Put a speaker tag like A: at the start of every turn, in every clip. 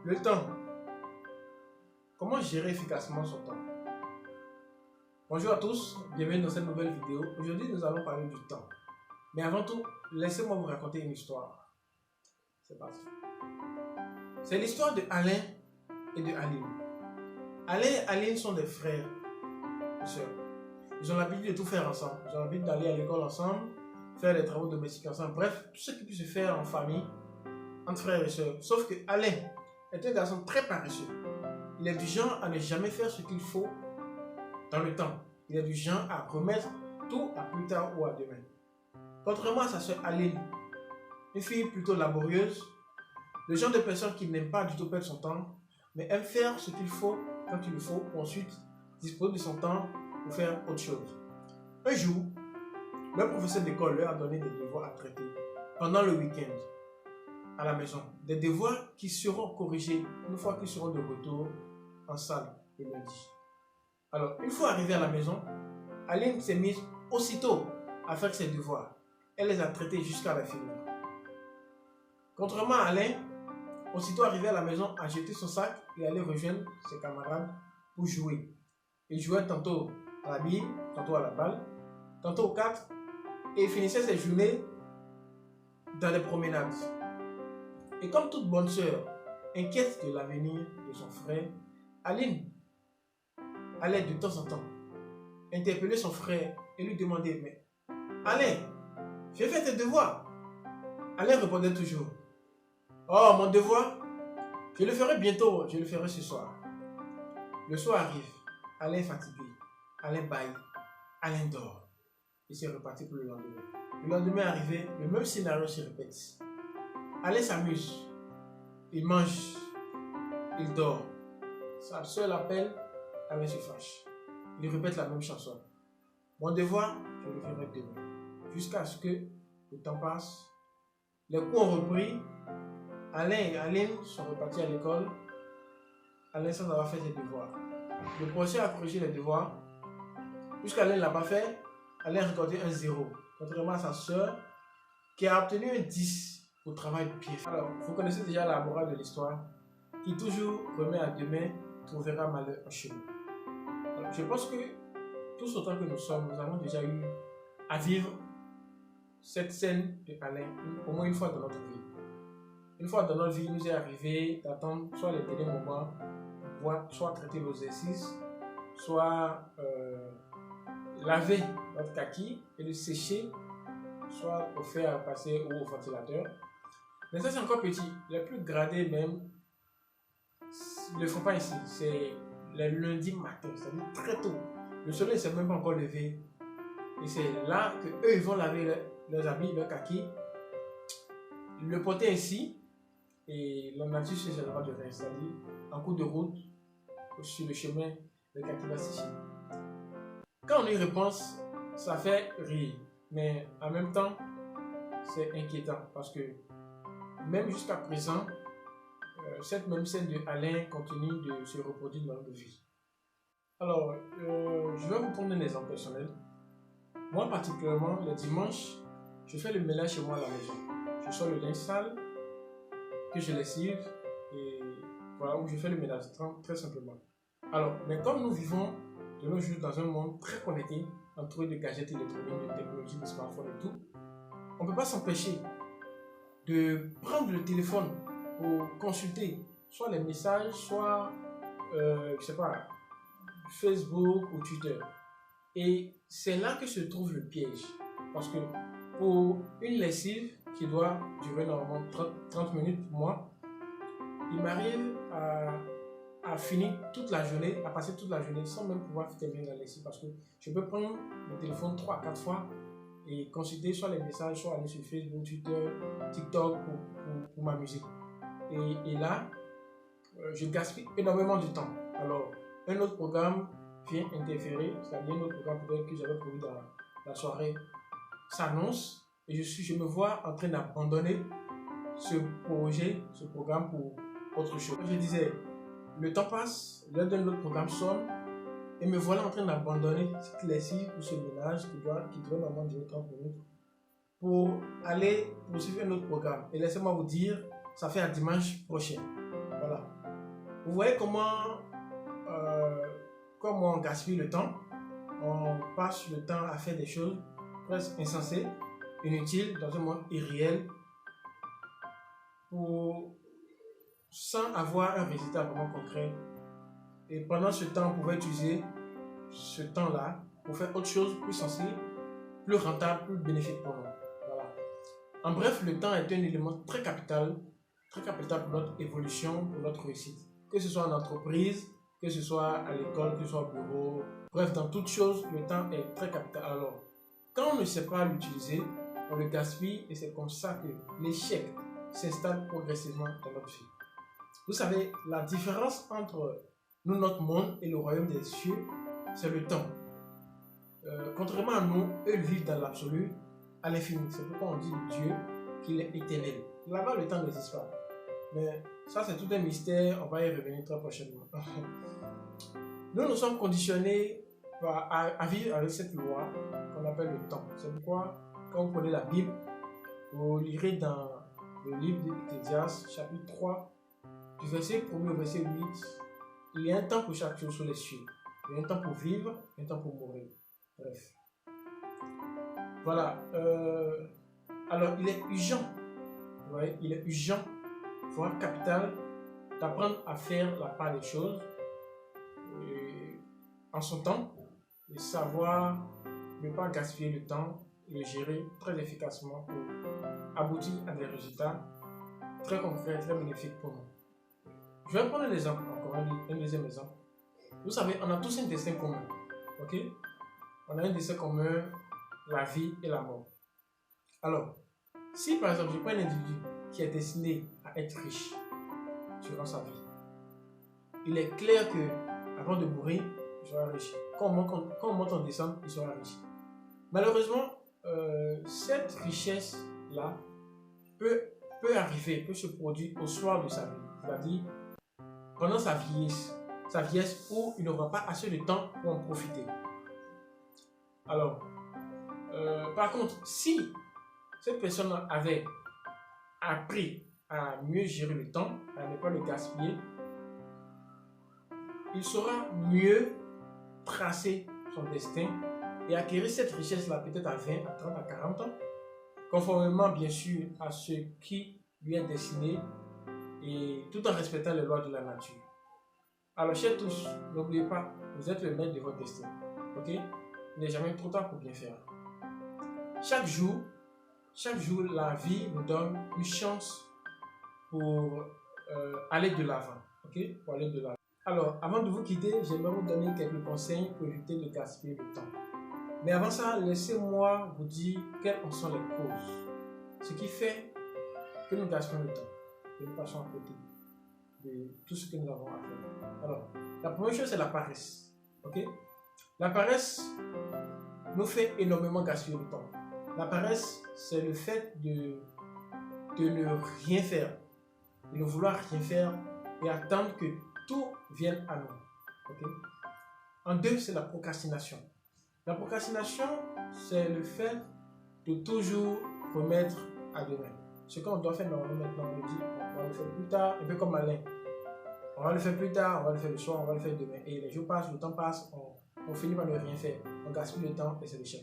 A: Le temps. Comment gérer efficacement son temps? Bonjour à tous, bienvenue dans cette nouvelle vidéo. Aujourd'hui, nous allons parler du temps. Mais avant tout, laissez-moi vous raconter une histoire. C'est parti. C'est l'histoire de Alain et de Aline. Alain et Aline sont des frères et sœurs. Ils ont l'habitude de tout faire ensemble. Ils ont l'habitude d'aller à l'école ensemble, faire des travaux domestiques ensemble. Bref, tout ce qui peut se faire en famille, entre frères et sœurs. Sauf que Alain est un garçon très paresseux. Il est du genre à ne jamais faire ce qu'il faut dans le temps. Il est du genre à remettre tout à plus tard ou à demain. Contrairement à sa sœur Aline, une fille plutôt laborieuse, le genre de personne qui n'aime pas du tout perdre son temps, mais aime faire ce qu'il faut quand il le faut pour ensuite disposer de son temps pour faire autre chose. Un jour, leur professeur d'école leur a donné des devoirs à traiter pendant le week-end à la maison. Des devoirs qui seront corrigés une fois qu'ils seront de retour en salle le lundi. Alors, une fois arrivée à la maison, Aline s'est mise aussitôt à faire ses devoirs. Elle les a traités jusqu'à la finir. Contrairement à Alain, aussitôt arrivé à la maison, a jeté son sac et allait rejoindre ses camarades pour jouer. Il jouait tantôt à la bille, tantôt à la balle, tantôt aux cartes, et il finissait ses journées dans les promenades. Et comme toute bonne sœur inquiète de l'avenir de son frère, Aline allait de temps en temps interpeller son frère et lui demander: mais Alain, j'ai fait tes devoirs. Alain répondait toujours: oh, mon devoir, je le ferai bientôt, je le ferai ce soir. Le soir arrive, Alain est fatigué, Alain bâille, Alain dort. Il s'est reparti pour le lendemain. Le lendemain arrivé, le même scénario se répète. Alain s'amuse, il mange, il dort. Sa soeur l'appelle, Alain se fâche. Il répète la même chanson. Mon devoir, je le ferai demain. Jusqu'à ce que le temps passe. Les cours ont repris. Alain et Aline sont repartis à l'école. Alain sans avoir fait ses devoirs. Le professeur a corrigé les devoirs. Puisqu'Alain ne l'a pas fait, Alain a recordé un 0. Contrairement à sa soeur qui a obtenu un 10 au travail de pied. Alors, vous connaissez déjà la morale de l'histoire. Qui toujours remet à demain trouvera malheur en chemin. Alors, je pense que tous autant que nous sommes, nous avons déjà eu à vivre cette scène de Alain au moins une fois dans notre vie. Une fois dans notre vie, il nous est arrivé d'attendre soit les derniers moments, soit traiter nos exercices, soit laver notre kaki et le sécher, soit au faire passer au ventilateur. Mais ça, c'est encore petit. Les plus gradés même, ils ne le font pas ici. C'est le lundi matin, c'est-à-dire très tôt. Le soleil ne s'est même pas encore levé. Et c'est là qu'eux, ils vont laver leurs habits, leurs kaki, le porter ainsi, et la nature se gênera de rien. C'est-à-dire, en cours de route, sur le chemin, le kaki va sécher. Quand on y repense, ça fait rire. Mais en même temps, c'est inquiétant. Parce que même jusqu'à présent, cette même scène de Alain continue de se reproduire dans notre vie. Alors, je vais vous prendre un exemple personnel. Moi, particulièrement, le dimanche, je fais le ménage chez moi à la maison. Je sors le linge sale, que je lessive, et voilà, où je fais le ménage, très simplement. Alors, mais comme nous vivons de nos jours dans un monde très connecté, entouré de gadgets électroniques, de technologies, de smartphones et tout, on ne peut pas s'empêcher de prendre le téléphone pour consulter soit les messages, soit, je sais pas, Facebook ou Twitter. Et c'est là que se trouve le piège. Parce que pour une lessive qui doit durer normalement 30 minutes pour moi, il m'arrive à finir toute la journée, à passer toute la journée sans même pouvoir terminer la lessive. Parce que je peux prendre le téléphone 3-4 fois et consulter soit les messages, soit aller sur Facebook, Twitter, TikTok pour m'amuser. Et là, je gaspille énormément de temps. Alors, un autre programme vient interférer, c'est-à-dire un autre programme peut-être que j'avais prévu dans la soirée s'annonce et je me vois en train d'abandonner ce projet, ce programme pour autre chose. Je disais, le temps passe, l'un d'un autre programme sonne et me voilà en train d'abandonner cette lessive ou ce ménage qui doit normalement durer 30 minutes pour aller poursuivre un autre programme. Et laissez-moi vous dire, ça fait à dimanche prochain. Voilà. Vous voyez comment on gaspille le temps. On passe le temps à faire des choses presque insensées, inutiles, dans un monde irréel, sans avoir un résultat vraiment concret. Et pendant ce temps, on pouvait utiliser ce temps-là pour faire autre chose plus sensée, plus rentable, plus bénéfique pour nous. Voilà. En bref, le temps est un élément très capital pour notre évolution, pour notre réussite. Que ce soit en entreprise, que ce soit à l'école, que ce soit au bureau, bref, dans toute chose, le temps est très capital. Alors, quand on ne sait pas l'utiliser, on le gaspille et c'est comme ça que l'échec s'installe progressivement dans notre vie. Vous savez, la différence entre nous, notre monde et le royaume des cieux, c'est le temps. Contrairement à nous, eux vivent dans l'absolu, à l'infini. C'est pourquoi on dit de Dieu qu'il est éternel. Là-bas, le temps n'existe pas. Mais ça, c'est tout un mystère. On va y revenir très prochainement. Nous sommes conditionnés à vivre avec cette loi qu'on appelle le temps. C'est pourquoi, quand vous prenez la Bible, vous lirez dans le livre d'Ecclésiaste, chapitre 3, du verset 1er au verset 8, il y a un temps pour chaque chose sur les cieux. Il y a un temps pour vivre, un temps pour mourir. Bref. Voilà. Alors, il est urgent. Vous voyez, il est urgent, voire capital, d'apprendre à faire la part des choses en son temps et savoir ne pas gaspiller le temps et le gérer très efficacement pour aboutir à des résultats très concrets, très bénéfiques pour nous. Je vais prendre un exemple, encore un deuxième exemple. Vous savez, on a tous un destin commun. Ok? On a un destin commun, la vie et la mort. Alors, si par exemple, je prends un individu qui est destiné à être riche durant sa vie, il est clair que avant de mourir, il sera riche. Quand on monte en descente, il sera riche. Malheureusement, cette richesse-là peut arriver, peut se produire au soir de sa vie. C'est-à-dire pendant sa vieillesse où il n'aura pas assez de temps pour en profiter. Alors, par contre, si cette personne avait appris à mieux gérer le temps, à ne pas le gaspiller, il saura mieux tracer son destin et acquérir cette richesse-là peut-être à 20, à 30, à 40 ans, conformément bien sûr à ce qui lui est destiné et tout en respectant les lois de la nature. Alors, chers tous, n'oubliez pas, vous êtes le maître de votre destin. Ok? Il n'est jamais trop tard pour bien faire. Chaque jour, la vie nous donne une chance pour aller de l'avant. Ok? Pour aller de l'avant. Alors, avant de vous quitter, j'aimerais vous donner quelques conseils pour éviter de gaspiller le temps. Mais avant ça, laissez-moi vous dire quelles en sont les causes. Ce qui fait que nous gaspillons le temps, que nous passons à côté de tout ce que nous avons à faire. Alors, la première chose, c'est la paresse. Ok? La paresse nous fait énormément gaspiller le temps. La paresse, c'est le fait de ne rien faire, de ne vouloir rien faire et attendre que tout vienne à nous. Okay? En deux, c'est la procrastination. La procrastination, c'est le fait de toujours remettre à demain. Ce qu'on doit faire normalement maintenant, on le dit, on va le faire plus tard, un peu comme Alain. On va le faire plus tard, on va le faire le soir, on va le faire demain. Et les jours passent, le temps passe, on finit par ne rien faire. On gaspille le temps et c'est l'échec.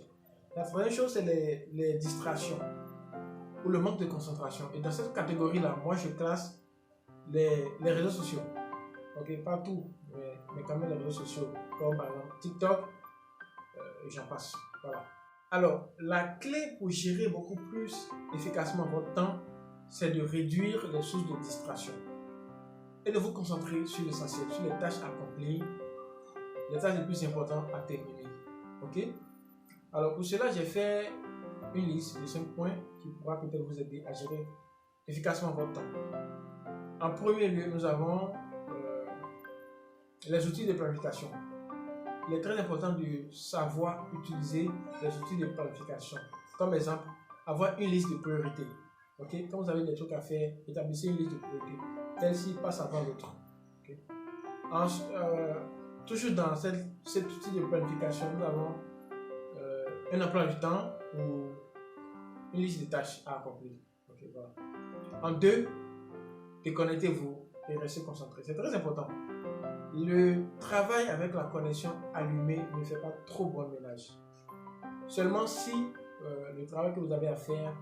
A: La troisième chose, c'est les distractions ou le manque de concentration. Et dans cette catégorie-là, moi, je classe les réseaux sociaux. Ok, pas tout, mais quand même les réseaux sociaux, comme par exemple TikTok, j'en passe. Voilà. Alors, la clé pour gérer beaucoup plus efficacement votre temps, c'est de réduire les sources de distraction et de vous concentrer sur l'essentiel, sur les tâches accomplies, les tâches les plus importantes à terminer. Ok? Alors, pour cela, j'ai fait une liste de 5 points qui pourra peut-être vous aider à gérer efficacement votre temps. En premier lieu, nous avons les outils de planification. Il est très important de savoir utiliser les outils de planification. Comme exemple, avoir une liste de priorités. Okay? Quand vous avez des trucs à faire, établissez une liste de priorités. Celle-ci passe avant l'autre. Okay? Toujours dans cet outil de planification, nous avons un emploi du temps ou une liste de tâches à accomplir. Okay, voilà. En deux, déconnectez-vous et rester concentré. C'est très important. Le travail avec la connexion allumée ne fait pas trop bon ménage. Seulement si le travail que vous avez à faire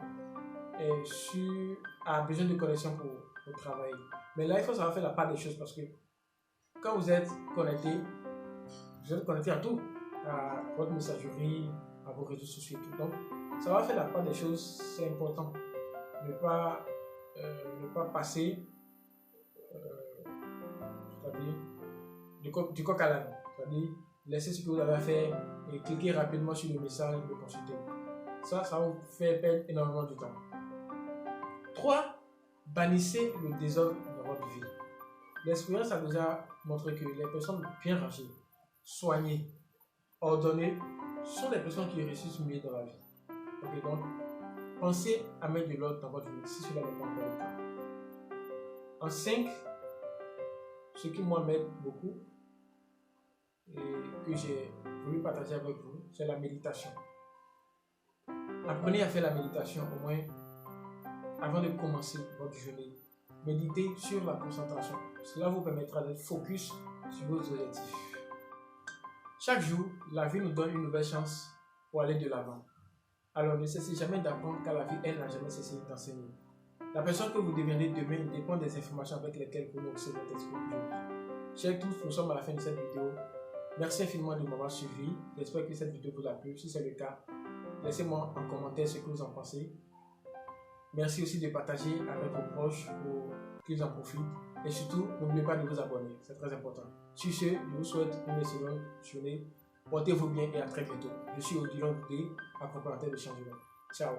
A: a besoin de connexion pour travailler. Mais là, il faut savoir faire la part des choses parce que quand vous êtes connecté à tout, à votre messagerie, à vos réseaux sociaux, tout. Donc, savoir faire la part des choses, c'est important. Ne pas passer c'est-à-dire du coq à l'âne. C'est-à-dire laisser ce que vous avez à faire et cliquer rapidement sur le message et le consulter. Ça va vous faire perdre énormément de temps. 3. Bannissez le désordre dans votre vie. L'expérience a déjà montré que les personnes bien rangées, soignées, ordonnées sont des personnes qui réussissent mieux dans la vie. Okay, donc, pensez à mettre de l'ordre dans votre vie si cela n'est pas encore le cas. En 5, ce qui moi m'aide beaucoup et que j'ai voulu partager avec vous, c'est la méditation. Apprenez à faire la méditation au moins avant de commencer votre journée. Méditez sur la concentration. Cela vous permettra d'être focus sur vos objectifs. Chaque jour, la vie nous donne une nouvelle chance pour aller de l'avant. Alors ne cessez jamais d'apprendre car la vie, elle, n'a jamais cessé d'enseigner. La personne que vous deviendrez demain dépend des informations avec lesquelles vous nourrissez votre esprit aujourd'hui. Chers tous, nous sommes à la fin de cette vidéo. Merci infiniment de m'avoir suivi. J'espère que cette vidéo vous a plu. Si c'est le cas, laissez-moi en commentaire ce que vous en pensez. Merci aussi de partager avec vos proches pour qu'ils en profitent. Et surtout, n'oubliez pas de vous abonner. C'est très important. Sur ce, je vous souhaite une excellente journée. Portez-vous bien et à très bientôt. Je suis Odilon Goudé, accompagnateur de changement. Ciao.